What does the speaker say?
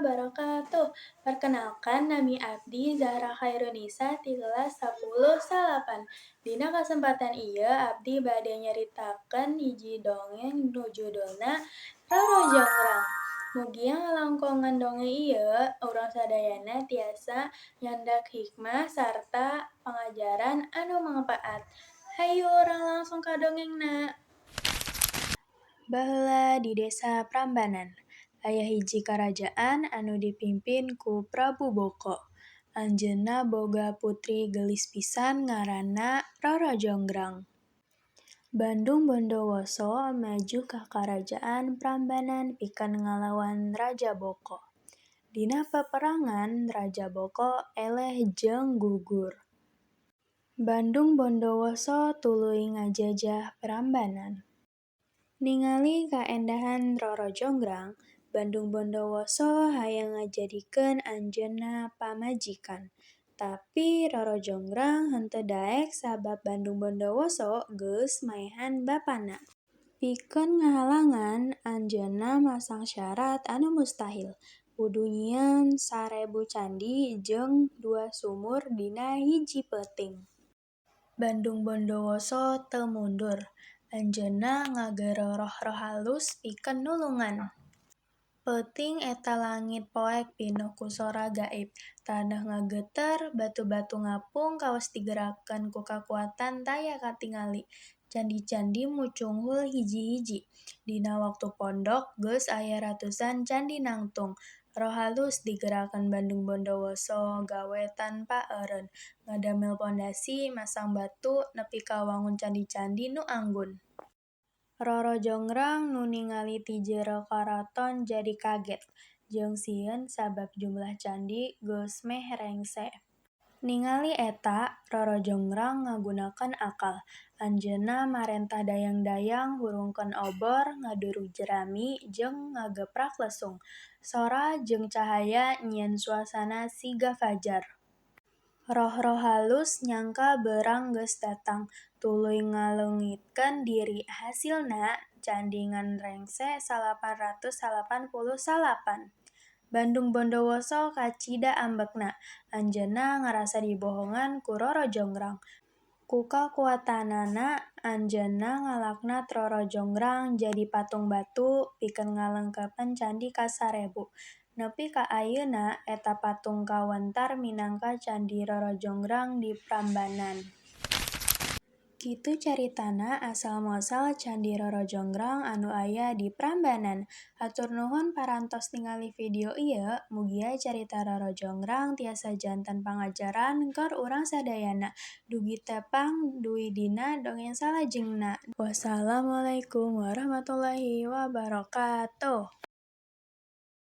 wabarakatuh. Perkenalkan, nami abdi Zahra Khairunisa ti kelas 10 salapan. Dina kesempatan ieu abdi bade nyaritakeun hiji dongeng nu judulna Roro Jonggrang. Mugia ngalangkongan dongeng ieu urang sadayana tiasa nyandak hikmah sarta pangajaran anu mangpaat. Hayu urang langsung ka dongengna. Baheula di desa Prambanan, aya hiji karajaan anu dipimpin ku Prabu Boko. Anjeunna boga putri gelis pisan ngaranna Roro Jonggrang. Bandung Bondowoso maju ka karajaan Prambanan pikeun ngalawan Raja Boko. Dina peperangan Raja Boko eleh jeung gugur. Bandung Bondowoso tuluy ngajajah Prambanan. Ningali kaendahan Roro Jonggrang, Bandung Bondowoso hayang ngajadikeun anjeunna pamajikan. Tapi Roro Jonggrang henteu daek sabab Bandung Bondowoso geus maehan bapana. Pikeun ngahalangan, anjeunna masang syarat anu mustahil, kudu nyieun 1000 candi jeung 2 sumur dina hiji peuting. Bandung Bondowoso teu mundur, anjeunna ngageureuh roh halus pikeun nulungan. Peuting eta langit poek pinuh ku sora gaib, taneuh ngageuter, batu-batu ngapung kawas digerakkeun ku kakuatan taya katingali. Candi-candi mucung unggul hiji-hiji. Dina waktu pondok geus aya ratusan candi nangtung. Roh halus digerakkeun Bandung Bondowoso gawe tanpa eureun, ngadamel pondasi, masang batu, nepi ka wangun candi-candi nu anggun. Roro Jonggrang nu ningali ti jero karaton jadi kaget, jeung sieun sabab jumlah candi geus meh rengse. Ningali eta, Roro Jonggrang ngagunakeun akal. Anjeunna marentah dayang-dayang hurungkeun obor, ngadurug jerami, jeung ngageprak lesung. Sora jeung cahaya nyieun suasana siga fajar. Roh-roh halus nyangka beurang geus datang, tuluy ngaleungitkeun diri. Hasilna, candi ngan rengse 888. Bandung Bondowoso kacida ambekna, anjeunna ngarasa dibohongan ku Roro Jonggrang. Ku kakuatanana, anjeunna ngalaknat Roro Jonggrang jadi patung batu pikeun ngalengkepan candi ka 1000. Nepi ka ayeuna eta patung kawentar minangka Candi Roro Jonggrang di Prambanan. Kitu caritana asal-muasal Candi Roro Jonggrang anu aya di Prambanan. Hatur nuhun parantos ningali video ieu, mugia carita Roro Jonggrang tiasa janten pangajaran keur urang sadayana. Dugi tepang duwi dina dongeng salajengna. Wassalamualaikum warahmatullahi wabarakatuh.